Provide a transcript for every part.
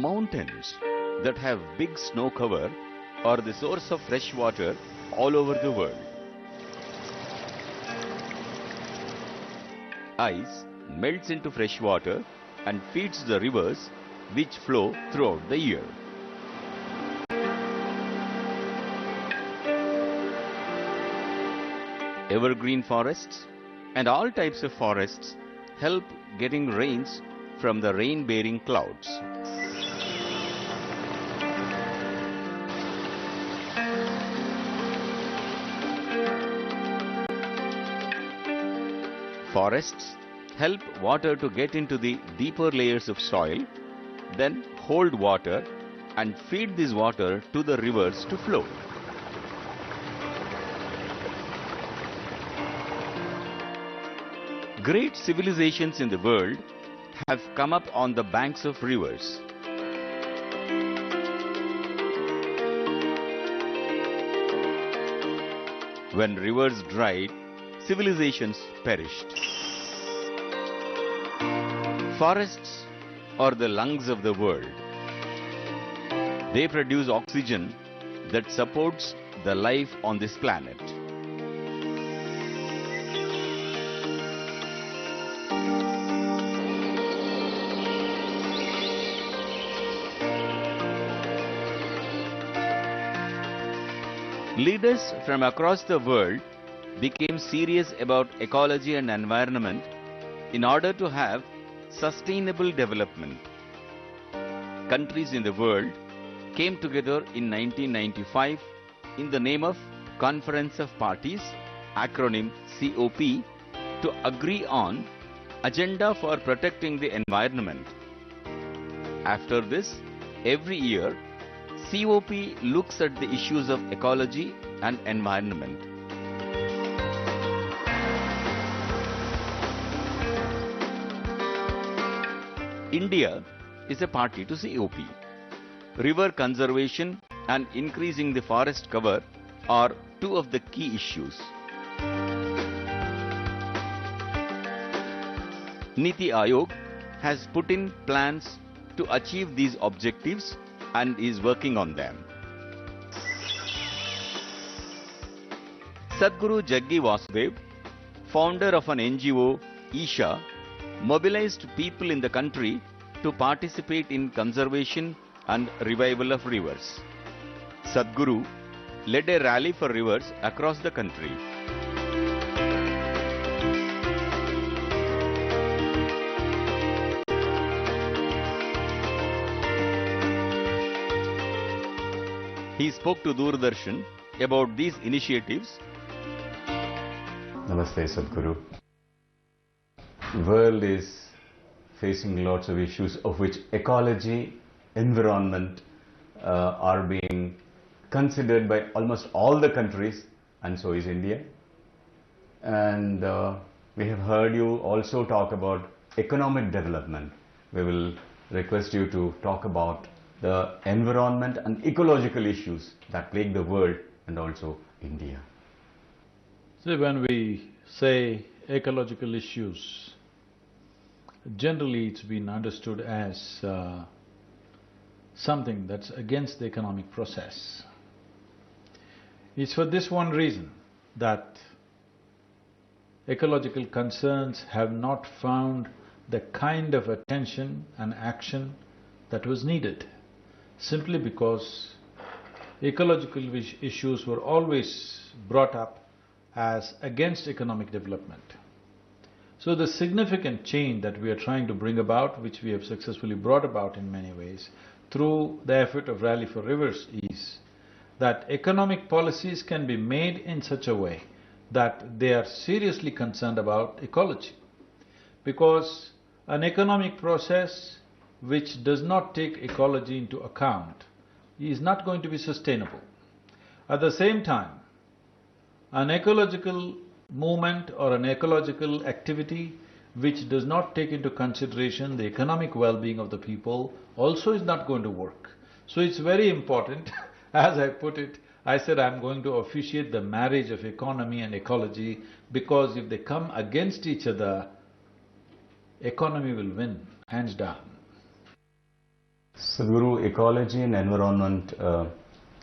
Mountains that have big snow cover are the source of fresh water all over the world. Ice melts into fresh water and feeds the rivers which flow throughout the year. Evergreen forests and all types of forests help getting rains from the rain-bearing clouds. Forests help water to get into the deeper layers of soil, then hold water and feed this water to the rivers to flow. Great civilizations in the world have come up on the banks of rivers. When rivers dried, civilizations perished. Forests are the lungs of the world. They produce oxygen that supports the life on this planet. Leaders from across the world became serious about ecology and environment in order to have sustainable development. Countries in the world came together in 1995 in the name of Conference of Parties, acronym COP, to agree on Agenda for Protecting the Environment. After this, every year, COP looks at the issues of ecology and environment. India is a party to COP. River conservation and increasing the forest cover are two of the key issues. Niti Aayog has put in plans to achieve these objectives and is working on them. Sadhguru Jaggi Vasudev, founder of an NGO, Isha, mobilized people in the country to participate in conservation and revival of rivers. Sadhguru led a rally for rivers across the country. He spoke to Doordarshan about these initiatives. Namaste, Sadhguru. The world is facing lots of issues, of which ecology, environment are being considered by almost all the countries, and so is India. And we have heard you also talk about economic development. We will request you to talk about the environment and ecological issues that plague the world and also India. See, when we say ecological issues, generally it's been understood as something that's against the economic process. It's for this one reason that ecological concerns have not found the kind of attention and action that was needed, simply because ecological issues were always brought up as against economic development. So the significant change that we are trying to bring about, which we have successfully brought about in many ways through the effort of Rally for Rivers, is that economic policies can be made in such a way that they are seriously concerned about ecology. Because an economic process which does not take ecology into account is not going to be sustainable. At the same time, an ecological movement or an ecological activity which does not take into consideration the economic well-being of the people also is not going to work. So it's very important, as I put it, I said I'm going to officiate the marriage of economy and ecology, because if they come against each other, economy will win, hands down. Sadhguru, ecology and environment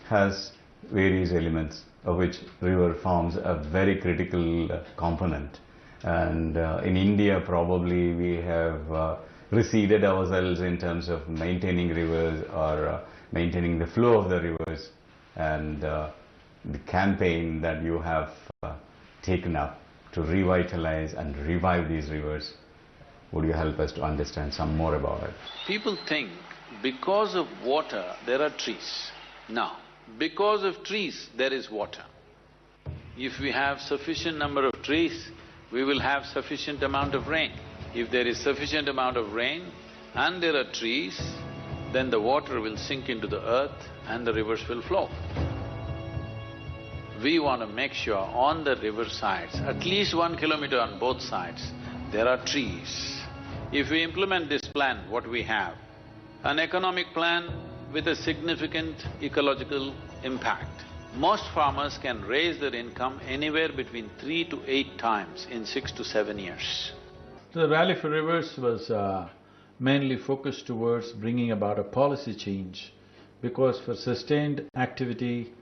has various elements, of which river forms a very critical component. And in India, probably we have receded ourselves in terms of maintaining rivers or maintaining the flow of the rivers. And the campaign that you have taken up to revitalize and revive these rivers, would you help us to understand some more about it? People think because of water there are trees. No, because of trees there is water. If we have sufficient number of trees, we will have sufficient amount of rain. If there is sufficient amount of rain and there are trees, then the water will sink into the earth and the rivers will flow. We want to make sure on the river sides, at least 1 kilometer on both sides, there are trees. If we implement this plan, what we have, an economic plan with a significant ecological impact, most farmers can raise their income anywhere between 3 to 8 times in 6 to 7 years. The Rally for Rivers was mainly focused towards bringing about a policy change, because for sustained activity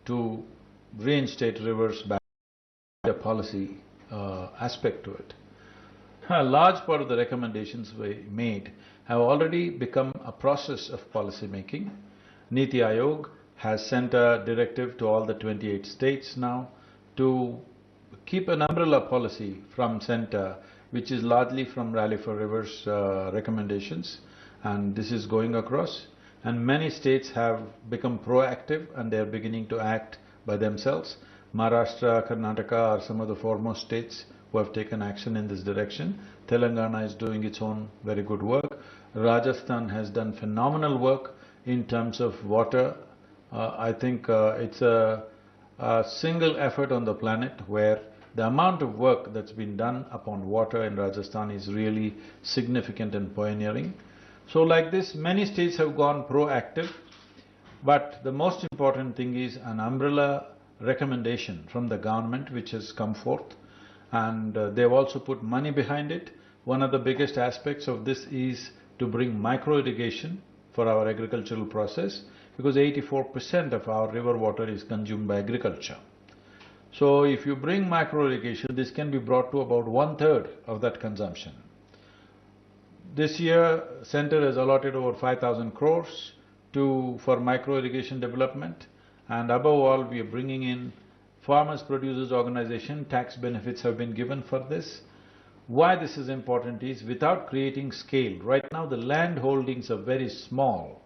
to reinstate rivers back, a policy aspect to it. A large part of the recommendations we made have already become a process of policy making. Niti Aayog has sent a directive to all the 28 states now to keep an umbrella policy from center, which is largely from Rally for Rivers recommendations, and this is going across. And many states have become proactive and they are beginning to act by themselves. Maharashtra, Karnataka are some of the foremost states who have taken action in this direction. Telangana is doing its own very good work. Rajasthan has done phenomenal work in terms of water. I think it's a single effort on the planet where the amount of work that's been done upon water in Rajasthan is really significant and pioneering. So like this, many states have gone proactive, but the most important thing is an umbrella recommendation from the government which has come forth, and they've also put money behind it. One of the biggest aspects of this is to bring micro-irrigation for our agricultural process, because 84% of our river water is consumed by agriculture. So if you bring micro-irrigation, this can be brought to about 1/3 of that consumption. This year, Center has allotted over 5,000 crores for micro-irrigation development, and above all, we are bringing in farmers, producers organization, tax benefits have been given for this. Why this is important is, without creating scale, right now the land holdings are very small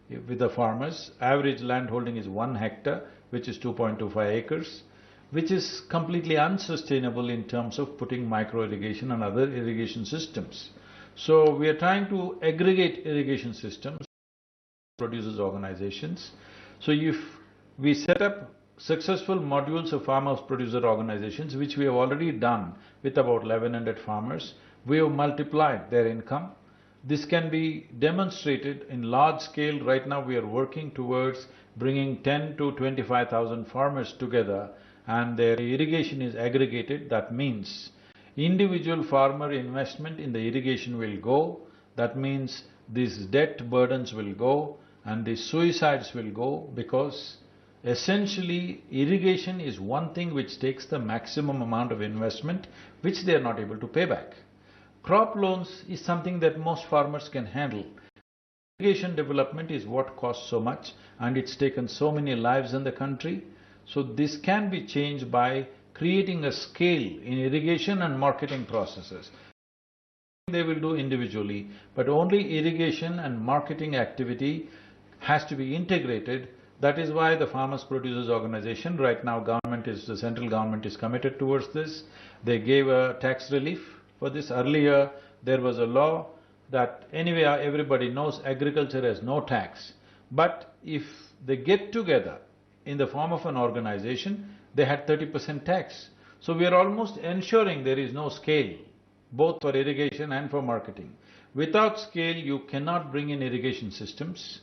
with the farmers. Average land holding is 1 hectare, which is 2.25 acres, which is completely unsustainable in terms of putting micro-irrigation and other irrigation systems. So we are trying to aggregate irrigation systems, producers organizations. So if we set up successful modules of farmers producer organizations, which we have already done with about 1100 farmers, we have multiplied their income. This can be demonstrated in large scale. Right now we are working towards bringing 10 to 25,000 farmers together, and their irrigation is aggregated. That means individual farmer investment in the irrigation will go, that means these debt burdens will go and the suicides will go, because essentially irrigation is one thing which takes the maximum amount of investment which they are not able to pay back. Crop loans is something that most farmers can handle. Irrigation development is what costs so much, and it's taken so many lives in the country. So this can be changed by creating a scale in irrigation and marketing processes. They will do individually, but only irrigation and marketing activity has to be integrated. That is why the Farmers Producers Organization, right now the central government is committed towards this. They gave a tax relief for this. Earlier, there was a law that anyway everybody knows agriculture has no tax, but if they get together in the form of an organization, they had 30% tax. So we are almost ensuring there is no scale, both for irrigation and for marketing. Without scale, you cannot bring in irrigation systems.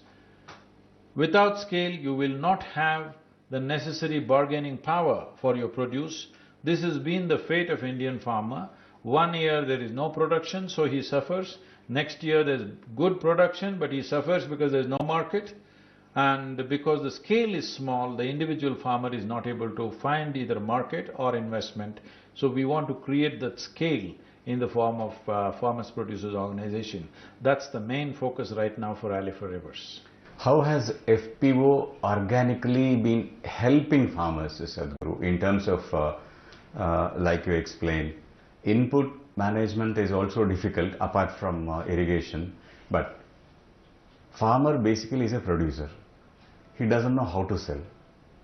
Without scale, you will not have the necessary bargaining power for your produce. This has been the fate of Indian farmer. 1 year there is no production, so he suffers. Next year there's good production, but he suffers because there's no market. And because the scale is small, the individual farmer is not able to find either market or investment. So we want to create that scale in the form of Farmers Producers Organization. That's the main focus right now for Rally for Rivers. How has FPO organically been helping farmers, Sadhguru, in terms of, like you explained, input management is also difficult apart from irrigation, but farmer basically is a producer. He doesn't know how to sell.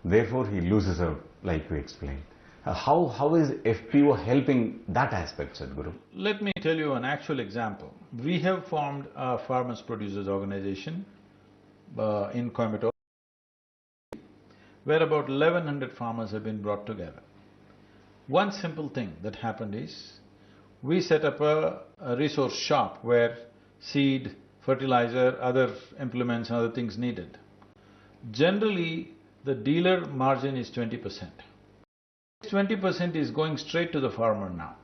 Therefore, he loses out, like you explained. How is FPO helping that aspect, Sadhguru? Let me tell you an actual example. We have formed a Farmers Producers Organization in Coimbatore, where about 1100 farmers have been brought together. One simple thing that happened is, we set up a resource shop where seed, fertilizer, other implements, other things needed. Generally, the dealer margin is 20%. 20% is going straight to the farmer now.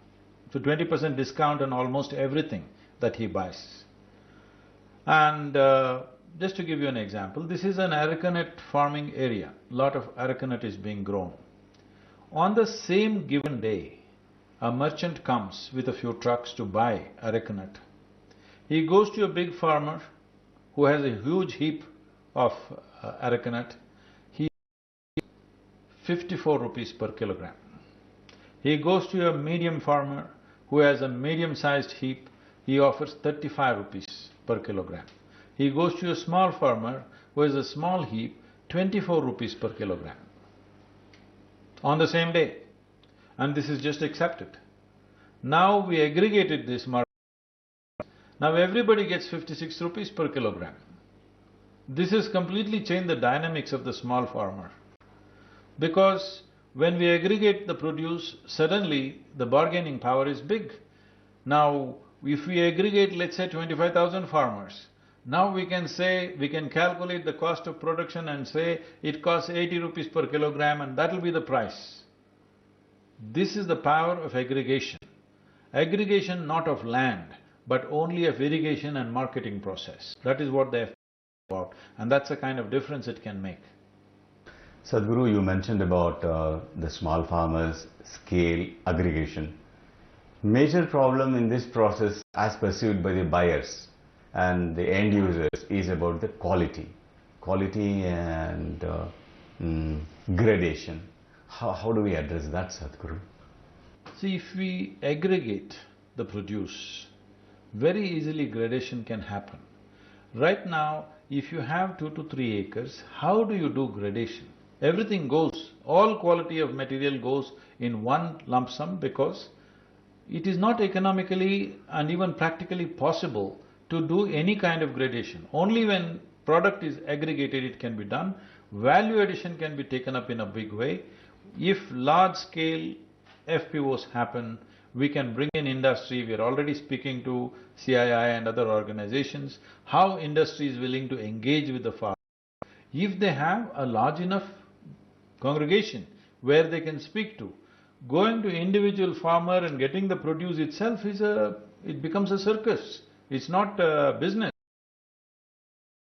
So 20% discount on almost everything that he buys. And just to give you an example, this is an arecanut farming area. Lot of arecanut is being grown. On the same given day, a merchant comes with a few trucks to buy arecanut. He goes to a big farmer who has a huge heap of arecanut. He 54 rupees per kilogram. He goes to a medium farmer who has a medium-sized heap. He offers 35 rupees per kilogram. He goes to a small farmer who has a small heap, 24 rupees per kilogram on the same day. And this is just accepted. Now we aggregated this market. Now everybody gets 56 rupees per kilogram. This has completely changed the dynamics of the small farmer. Because when we aggregate the produce, suddenly the bargaining power is big. Now, if we aggregate, let's say 25,000 farmers, now we can say, we can calculate the cost of production and say it costs 80 rupees per kilogram and that'll be the price. This is the power of aggregation. Aggregation not of land, but only of irrigation and marketing process. That is what they are about, and that's the kind of difference it can make. Sadhguru, you mentioned about the small farmers, scale, aggregation. Major problem in this process as perceived by the buyers and the end users is about the quality and gradation. How do we address that, Sadhguru? See, if we aggregate the produce, very easily gradation can happen. Right now, if you have 2 to 3 acres, how do you do gradation? Everything goes, all quality of material goes in one lump sum because it is not economically and even practically possible to do any kind of gradation. Only when product is aggregated it can be done. Value addition can be taken up in a big way. If large-scale FPOs happen, we can bring in industry. We are already speaking to CII and other organizations, how industry is willing to engage with the farmer. If they have a large enough congregation where they can speak to, going to individual farmer and getting the produce itself is it becomes a circus. It's not a business.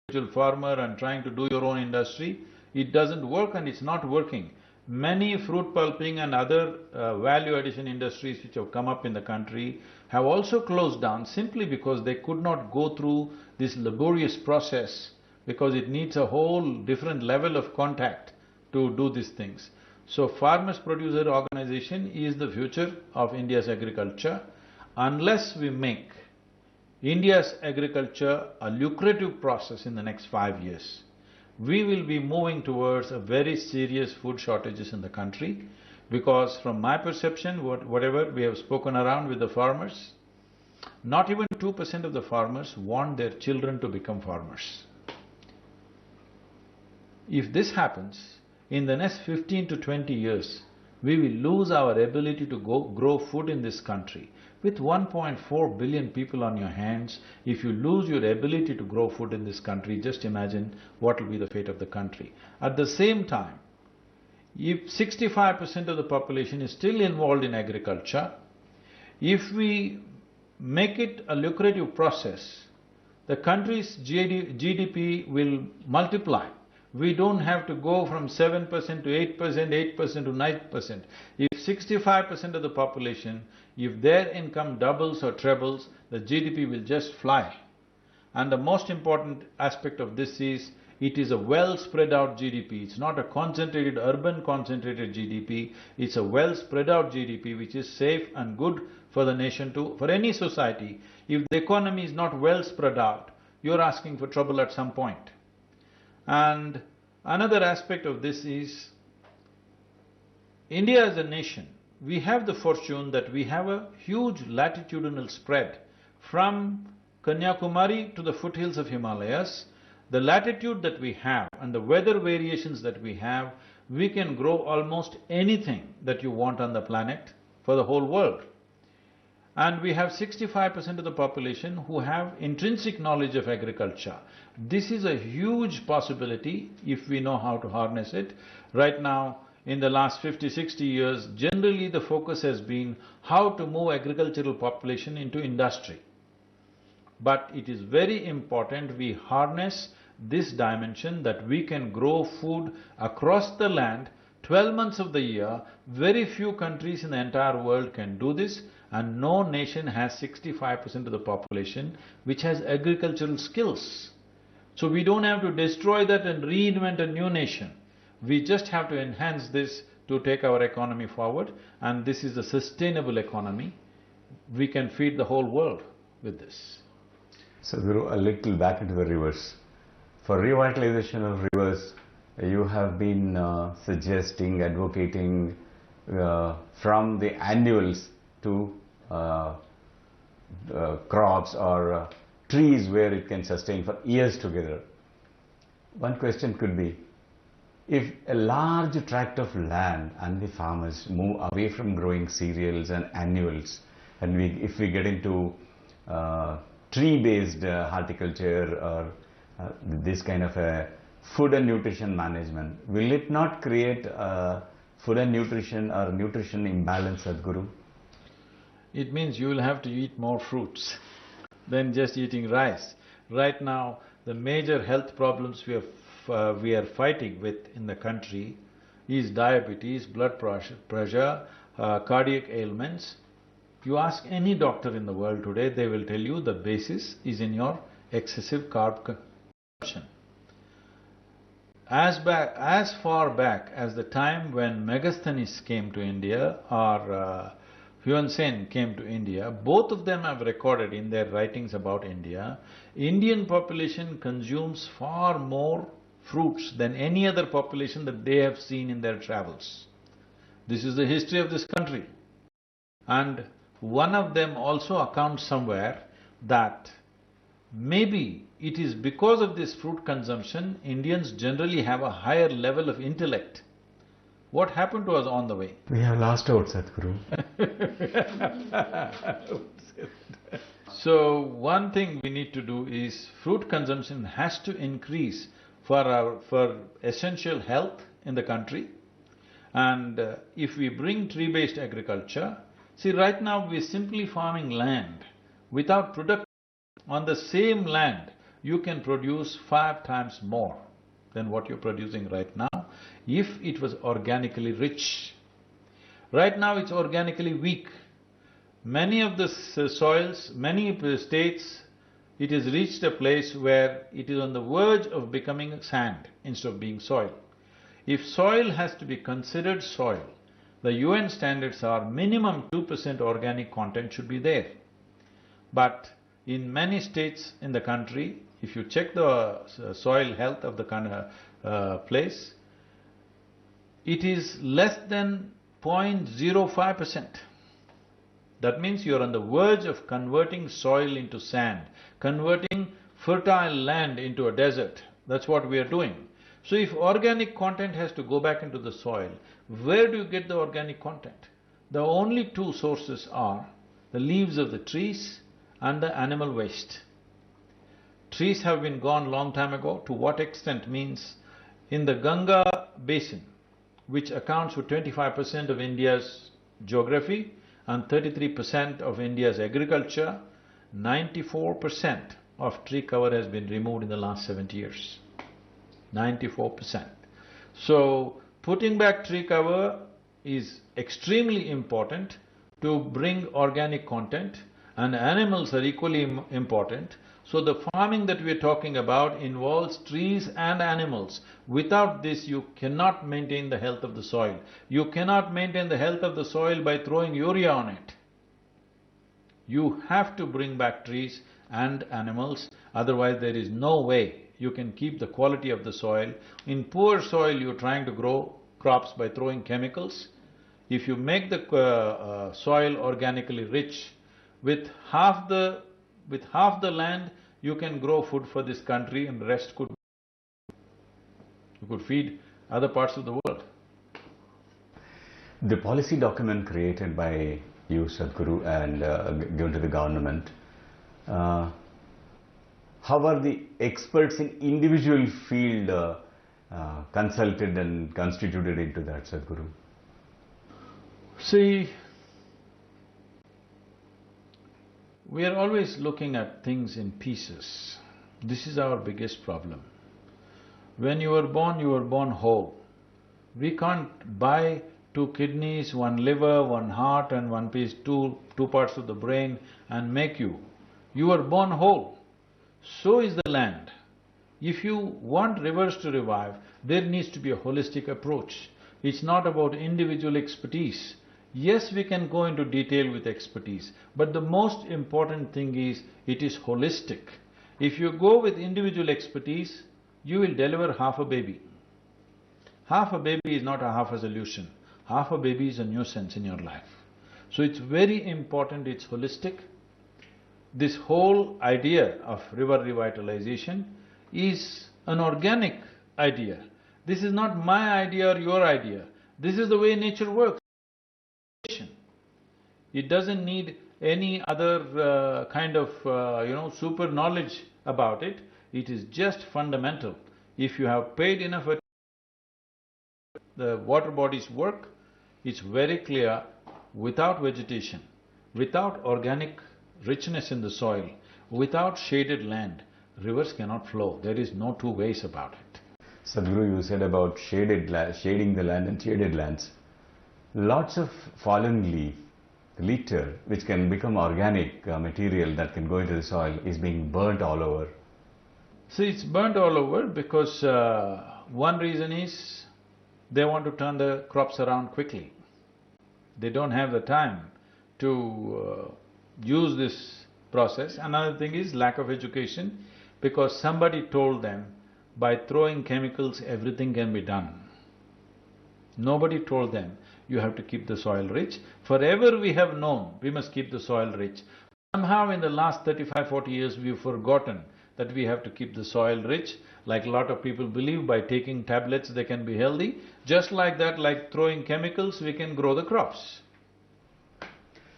Individual farmer and trying to do your own industry, it doesn't work and it's not working. Many fruit pulping and other value addition industries which have come up in the country have also closed down simply because they could not go through this laborious process, because it needs a whole different level of contact to do these things. So Farmers Producer Organization is the future of India's agriculture. Unless we make India's agriculture a lucrative process in the next 5 years, we will be moving towards a very serious food shortages in the country, because from my perception, whatever we have spoken around with the farmers, not even 2% of the farmers want their children to become farmers. If this happens, in the next 15 to 20 years, we will lose our ability to grow food in this country. With 1.4 billion people on your hands, if you lose your ability to grow food in this country, just imagine what will be the fate of the country. At the same time, if 65% of the population is still involved in agriculture, if we make it a lucrative process, the country's GDP will multiply. We don't have to go from 7% to 8%, 8% to 9%. If 65% of the population, if their income doubles or trebles, the GDP will just fly. And the most important aspect of this is, it is a well spread out GDP. It's not a concentrated, urban concentrated GDP. It's a well spread out GDP which is safe and good for the nation to… For any society, if the economy is not well spread out, you're asking for trouble at some point. And another aspect of this is, India as a nation, we have the fortune that we have a huge latitudinal spread from Kanyakumari to the foothills of Himalayas. The latitude that we have and the weather variations that we have, we can grow almost anything that you want on the planet for the whole world. And we have 65% of the population who have intrinsic knowledge of agriculture. This is a huge possibility if we know how to harness it. Right now, in the last 50–60 years, generally the focus has been how to move agricultural population into industry. But it is very important we harness this dimension that we can grow food across the land 12 months of the year. Very few countries in the entire world can do this, and no nation has 65% of the population which has agricultural skills. So we don't have to destroy that and reinvent a new nation. We just have to enhance this to take our economy forward, and this is a sustainable economy. We can feed the whole world with this. Sadhguru, a little back into the rivers. For revitalization of rivers, you have been suggesting, advocating from the annuals to crops or trees where it can sustain for years together. One question could be, if a large tract of land and the farmers move away from growing cereals and annuals, and if we get into tree-based horticulture or this kind of a food and nutrition management, will it not create food and nutrition or nutrition imbalance, Sadhguru? It means you will have to eat more fruits than just eating rice. Right now, the major health problems we are fighting with in the country is diabetes, blood pressure, cardiac ailments. You ask any doctor in the world today, they will tell you the basis is in your excessive carb consumption. As far back as the time when Megasthenes came to India or Huon Sen came to India, both of them have recorded in their writings about India, Indian population consumes far more fruits than any other population that they have seen in their travels. This is the history of this country. And one of them also accounts somewhere that maybe it is because of this fruit consumption, Indians generally have a higher level of intellect. What happened to us on the way? We have lost out, Sadhguru. So, one thing we need to do is, fruit consumption has to increase for essential health in the country. And if we bring tree-based agriculture, see, right now we're simply farming land without production. On the same land, you can produce 5 times more than what you're producing right now if it was organically rich. Right now it's organically weak. Many of the soils, many states, it has reached a place where it is on the verge of becoming sand instead of being soil. If soil has to be considered soil, the UN standards are minimum 2% organic content should be there. But in many states in the country, if you check the soil health of the place, it is less than 0.05%. That means you're on the verge of converting soil into sand, converting fertile land into a desert. That's what we are doing. So if organic content has to go back into the soil, where do you get the organic content? The only two sources are the leaves of the trees and the animal waste. Trees have been gone long time ago. To what extent means, in the Ganga basin, which accounts for 25% of India's geography and 33% of India's agriculture, 94% of tree cover has been removed in the last 70 years. 94%. So, putting back tree cover is extremely important to bring organic content, and animals are equally important. So the farming that we're talking about involves trees and animals. Without this, you cannot maintain the health of the soil. You cannot maintain the health of the soil by throwing urea on it. You have to bring back trees and animals, otherwise there is no way you can keep the quality of the soil. In poor soil, you're trying to grow crops by throwing chemicals. If you make the soil organically rich, with half the land, you can grow food for this country, and the rest you could feed other parts of the world. The policy document created by you, Sadhguru, and given to the government, how are the experts in individual field consulted and constituted into that, Sadhguru? See, we are always looking at things in pieces. This is our biggest problem. When you were born whole. We can't buy 2 kidneys, 1 liver, 1 heart and 1 piece, two parts of the brain and make you. You were born whole. So is the land. If you want rivers to revive, there needs to be a holistic approach. It's not about individual expertise. Yes, we can go into detail with expertise, but the most important thing is, it is holistic. If you go with individual expertise, you will deliver half a baby. Half a baby is not a half a solution. Half a baby is a nuisance in your life. So it's very important, it's holistic. This whole idea of river revitalization is an organic idea. This is not my idea or your idea. This is the way nature works. It doesn't need any other kind of, super knowledge about it. It is just fundamental. If you have paid enough attention to the water bodies work, it's very clear, without vegetation, without organic richness in the soil, without shaded land, rivers cannot flow. There is no two ways about it. Sadhguru, you said about shading the land and shaded lands. Lots of fallen leaf, litter, which can become organic material that can go into the soil, is being burnt all over. See, it's burnt all over because one reason is they want to turn the crops around quickly. They don't have the time to use this process. Another thing is lack of education, because somebody told them by throwing chemicals everything can be done. Nobody told them you have to keep the soil rich. Forever we have known we must keep the soil rich. Somehow in the last 35–40 years we've forgotten that we have to keep the soil rich. Like a lot of people believe by taking tablets they can be healthy. Just like that, like throwing chemicals, we can grow the crops.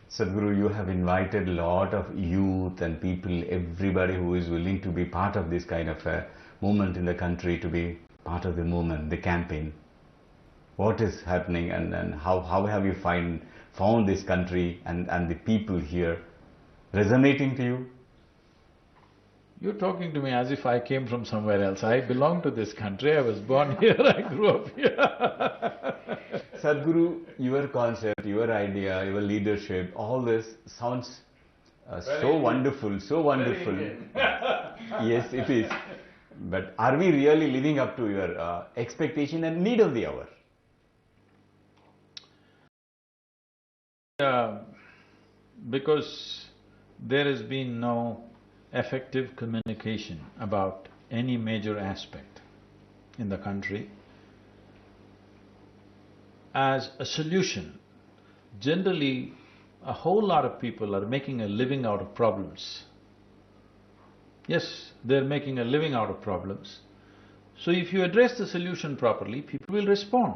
Sadhguru, you have invited a lot of youth and people, everybody who is willing to be part of this kind of a movement in the country, to be part of the movement, the campaign. What is happening, and how have you found this country and the people here resonating to you? You're talking to me as if I came from somewhere else. I belong to this country, I was born here, I grew up here. Sadhguru, your concept, your idea, your leadership, all this sounds so wonderful, so wonderful. Yes, it is. But are we really living up to your expectation and need of the hour? Because there has been no effective communication about any major aspect in the country. As a solution, generally a whole lot of people are making a living out of problems. Yes, they're making a living out of problems. So if you address the solution properly, people will respond.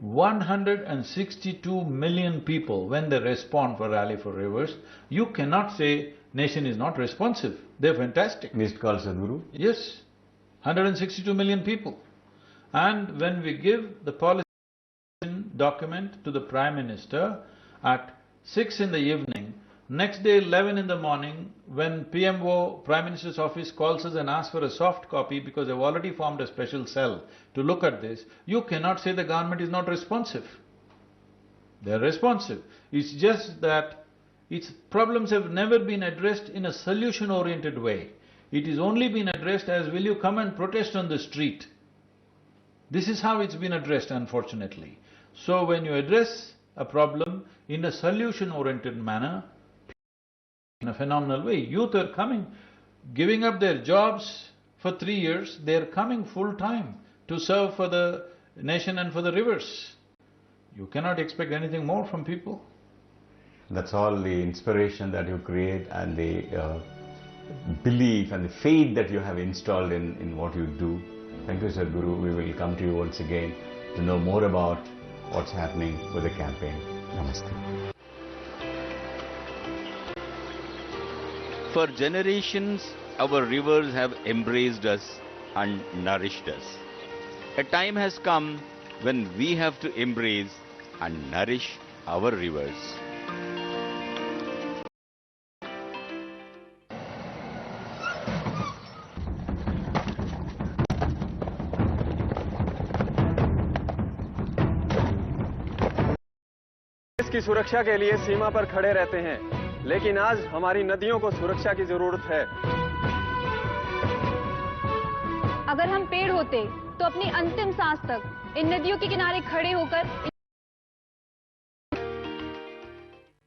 162 million people, when they respond for Rally for Rivers, you cannot say nation is not responsive. They're fantastic. Missed call, Sadhguru? Yes, 162 million people. And when we give the policy document to the Prime Minister at 6 in the evening, Next day, 11 in the morning, when PMO, Prime Minister's office, calls us and asks for a soft copy because they've already formed a special cell to look at this, you cannot say the government is not responsive. They're responsive. It's just that its problems have never been addressed in a solution-oriented way. It is only been addressed as, will you come and protest on the street? This is how it's been addressed, unfortunately. So when you address a problem in a solution-oriented manner, in a phenomenal way, youth are coming, giving up their jobs for 3 years, they're coming full-time to serve for the nation and for the rivers. You cannot expect anything more from people. That's all the inspiration that you create and the belief and the faith that you have installed in what you do. Thank you, Sadhguru. We will come to you once again to know more about what's happening with the campaign. Namaste. For generations, our rivers have embraced us and nourished us. A time has come when we have to embrace and nourish our rivers. देश की सुरक्षा के लिए सीमा पर खड़े रहते हैं, लेकिन आज हमारी नदियों को सुरक्षा की जरूरत है। अगर हम पेड़ होते तो अपनी अंतिम सांस तक इन नदियों के किनारे खड़े होकर